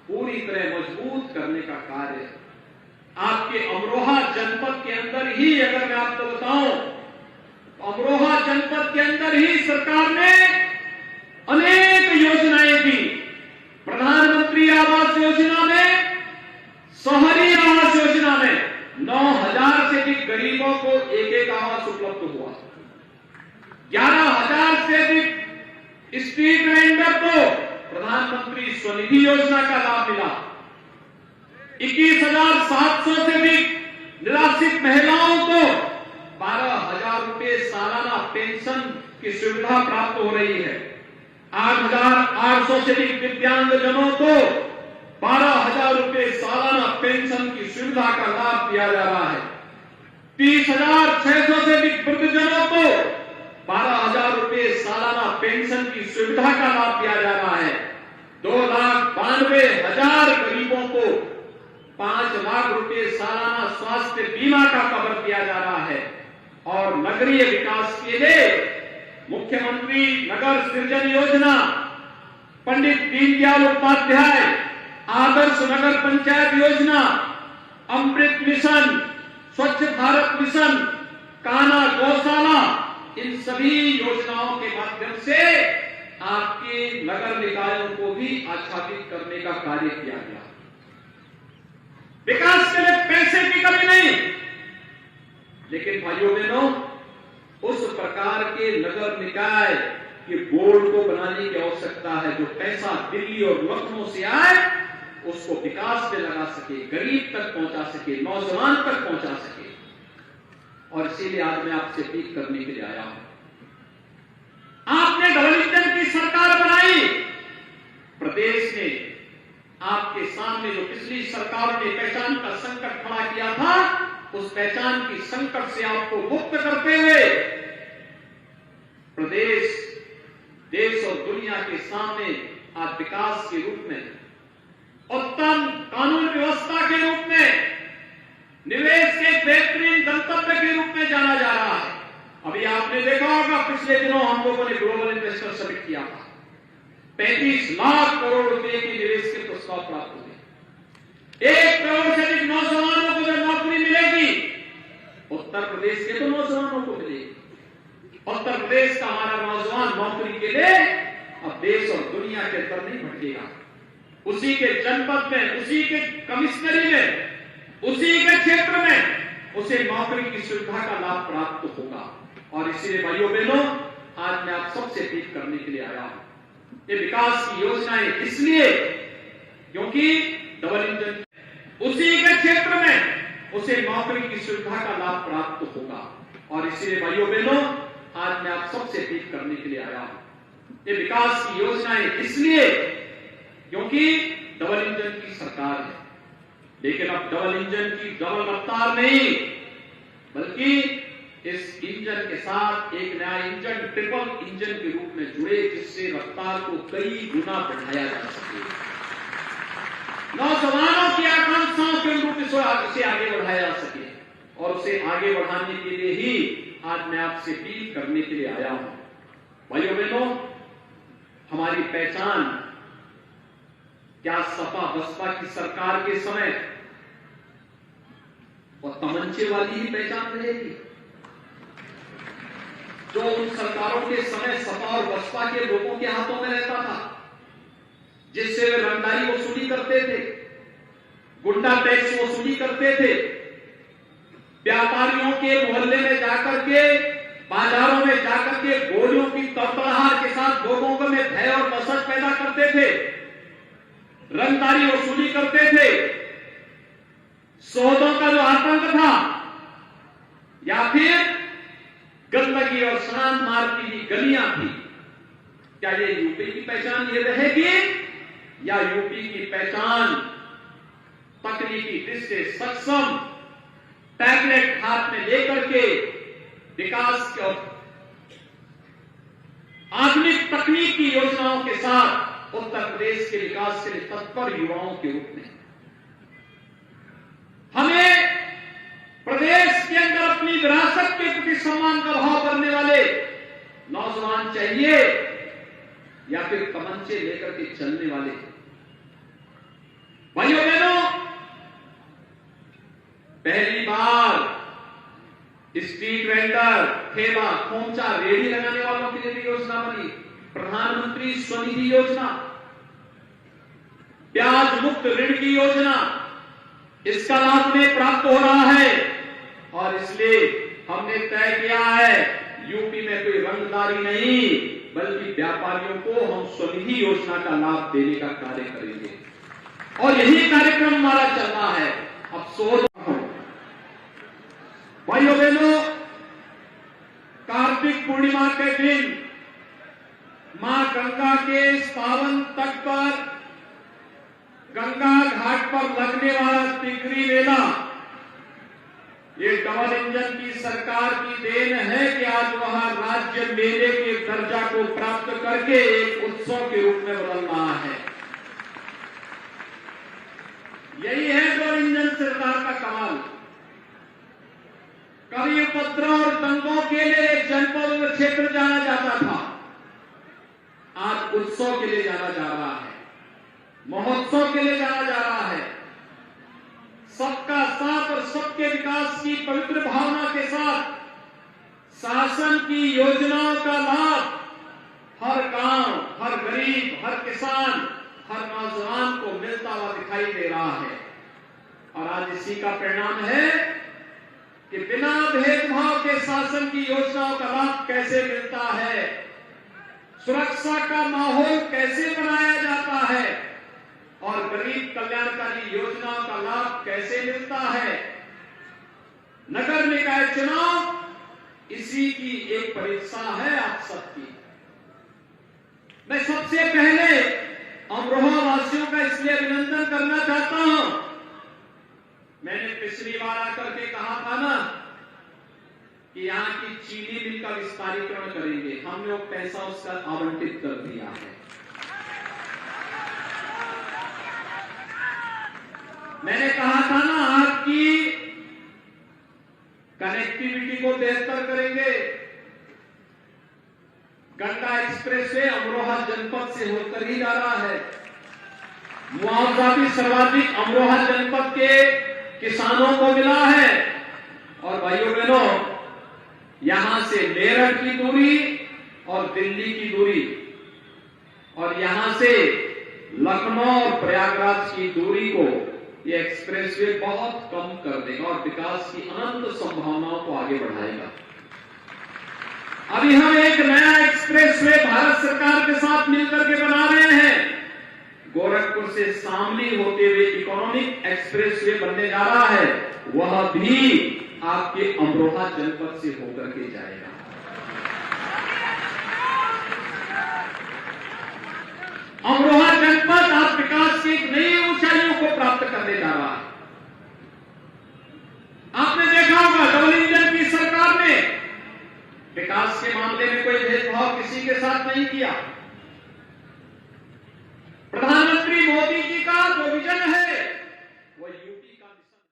पूरी तरह मजबूत करने का कार्य है। आपके अमरोहा जनपद के अंदर ही अगर मैं आपको बताऊं, तो अमरोहा जनपद के अंदर ही सरकार ने अनेक योजनाएं दी। प्रधानमंत्री आवास योजना में, शहरी आवास योजना में 9,000 से अधिक गरीबों को एक एक आवास उपलब्ध हुआ। 11,000 से अधिक स्ट्रीट वेंडर को प्रधानमंत्री स्वनिधि योजना का लाभ मिला। 21,700 से अधिक निराश्रित महिलाओं को 12,000 रुपए सालाना पेंशन की सुविधा प्राप्त हो रही है। 8,800 से अधिक दिव्यांगजनों को 12,000 रुपए सालाना पेंशन की सुविधा का लाभ दिया जा रहा है। 30,600 से अधिक वृद्धजनों को 12,000 रुपए सालाना पेंशन की सुविधा का लाभ दिया जा रहा है। 2,92,000 गरीबों को 5 लाख रुपए सालाना स्वास्थ्य बीमा का कवर दिया जा रहा है। और नगरीय विकास के लिए मुख्यमंत्री नगर सृजन योजना, पंडित दीनदयाल उपाध्याय आदर्श नगर पंचायत योजना, अमृत मिशन, स्वच्छ भारत मिशन, कान्हा गौशाला, इन सभी योजनाओं के माध्यम से आपके नगर निकायों को भी आच्छादित करने का कार्य किया गया। विकास के लिए पैसे की कमी नहीं, लेकिन भाइयों बहनों, उस प्रकार के नगर निकाय के बोर्ड को बनाने की आवश्यकता है जो पैसा दिल्ली और लखनऊ से आए उसको विकास में लगा सके, गरीब तक पहुंचा सके, नौजवान तक पहुंचा सके। और इसीलिए आज मैं आपसे अपील करने के लिए आया हूं। आपने डबल इंजन की सरकार बनाई प्रदेश में। आपके सामने जो पिछली सरकार ने पहचान का संकट खड़ा किया था, उस पहचान की संकट से आपको मुक्त करते हुए प्रदेश, देश और दुनिया के सामने आज विकास के रूप में, उत्तम कानून व्यवस्था के रूप में, निवेश के बेहतरीन गंतव्य के रूप में जाना जा रहा है। अभी आपने देखा होगा, पिछले दिनों हम लोगों ने ग्लोबल इन्वेस्टर समिट किया था। 35 लाख करोड़ रुपए के निवेश के प्रस्ताव प्राप्त हुए। 1 करोड़ से अधिक नौजवानों को जब नौकरी मिलेगी, उत्तर प्रदेश के तो नौजवानों को मिलेगी। उत्तर प्रदेश का हमारा नौजवान नौकरी के लिए अब देश और दुनिया के अंदर नहीं भटकेगा। उसी के जनपद में, उसी के कमिश्नरी में, उसी के क्षेत्र में उसे नौकरी की सुविधा का लाभ प्राप्त होगा। और इसलिए भाइयों बहनों, आज मैं आप सबसे अपील करने के लिए आया हूं। ये विकास की योजनाएं इसलिए क्योंकि डबल इंजन, उसी के क्षेत्र में उसे नौकरी की सुविधा का लाभ प्राप्त होगा। और इसलिए भाइयों बहनों, आज मैं आप सबसे अपील करने के लिए आया हूं। ये विकास की योजनाएं इसलिए क्योंकि डबल इंजन की सरकार है, लेकिन अब डबल इंजन की डबल रफ्तार नहीं, बल्कि इस इंजन के साथ एक नया इंजन, ट्रिपल इंजन के रूप में जुड़े, जिससे रफ्तार को कई गुना बढ़ाया जा सके। नौजवानों की आकांक्षाओं के रूप में से आगे बढ़ाया जा सके। और उसे आगे बढ़ाने के लिए ही आज मैं आपसे अपील करने के लिए आया हूं। भाइयों बहनों, हमारी पहचान क्या सपा बसपा की सरकार के समय और तमंचे वाली ही पहचान रहेगी जो उन सरकारों के समय सपा और बसपा के लोगों के हाथों में रहता था, जिससे वे रंगदारी वसूली करते थे, गुंडा टैक्स वसूली करते थे, व्यापारियों के मोहल्ले में जाकर के, बाजारों में जाकर के गोलियों की तड़तड़ाहट के साथ लोगों को में भय और दहशत पैदा करते थे, रंगदारी वसूली करते थे। सौदों का जो आतंक था, या फिर गंदगी और शांत मार्ग की गलियां थी, क्या ये यूपी की पहचान ये रहेगी या यूपी की पहचान तकनीकी दृष्टि से सक्षम, टैबलेट हाथ में लेकर के विकास के और आधुनिक तकनीक की योजनाओं के साथ उत्तर प्रदेश के विकास के लिए तत्पर युवाओं के रूप में हमें प्रदेश के अंदर अपनी विरासत के प्रति सम्मान का भाव करने वाले नौजवान चाहिए या फिर तमंचे लेकर के चलने वाले। स्ट्रीट वेंडर, ठेला, खोमचा, रेहड़ी लगाने वालों के लिए भी योजना बनी, प्रधानमंत्री स्वनिधि योजना, ब्याज मुक्त ऋण की योजना, इसका लाभ उन्हें प्राप्त हो रहा है। और इसलिए हमने तय किया है यूपी में कोई रंगदारी नहीं, बल्कि व्यापारियों को हम स्वनिधि योजना का लाभ देने का कार्य करेंगे और यही कार्यक्रम हमारा चलना है। अफसोस भाइयों बहनों, कार्तिक पूर्णिमा के दिन मां गंगा के इस पावन तट पर, गंगा घाट पर लगने वाला तिगरी मेला, ये डबल इंजन की सरकार की देन है कि आज वहां राज्य मेले के दर्जा को प्राप्त करके एक उत्सव के रूप में बदल रहा है। यही है डबल इंजन सरकार का कमाल। कभी उपद्रव और दंगों के लिए जनपद और क्षेत्र जाना जाता था, आज उत्सव के लिए जाना जा रहा है, महोत्सव के लिए जाना जा रहा है। सबका साथ और सबके विकास की पवित्र भावना के साथ शासन की योजनाओं का लाभ हर गांव, हर गरीब, हर किसान, हर नौजवान को मिलता हुआ दिखाई दे रहा है। और आज इसी का परिणाम है कि बिना भेदभाव के शासन की योजनाओं का लाभ कैसे मिलता है, सुरक्षा का माहौल कैसे बनाया जाता है और गरीब कल्याणकारी योजनाओं का लाभ कैसे मिलता है। नगर निकाय चुनाव इसी की एक परीक्षा है आप सबकी। मैं सबसे पहले अमरोहा वासियों का इसलिए अभिनंदन करना चाहता हूं, मैंने पिछली बार आकर के कहा था ना कि यहां की चीनी मिल का विस्तारीकरण करेंगे, हमने वो पैसा उसका आवंटित कर दिया है। मैंने कहा था ना आपकी कनेक्टिविटी को बेहतर करेंगे, गंगा एक्सप्रेस वे अमरोहा जनपद से होकर ही जा रहा है। मुआवजा भी सर्वाधिक अमरोहा जनपद के किसानों को मिला है। और भाइयों बहनों, यहां से मेरठ की दूरी और दिल्ली की दूरी और यहां से लखनऊ और प्रयागराज की दूरी को ये एक्सप्रेसवे बहुत कम कर देगा और विकास की अनंत संभावनाओं को आगे बढ़ाएगा। अभी हम एक नया एक्सप्रेसवे भारत सरकार के साथ मिलकर के बना रहे हैं। गोरखपुर से शामली होते हुए इकोनॉमिक एक्सप्रेसवे बनने जा रहा है, वह भी आपके अमरोहा जनपद से होकर के जाएगा। अमरोहा जनपद आज विकास की एक नई ऊंचाइयों को प्राप्त करने जा रहा है। आपने देखा होगा डबल इंजन की सरकार ने विकास के मामले में कोई भेदभाव किसी के साथ नहीं किया। प्रधानमंत्री मोदी जी का जो विजन है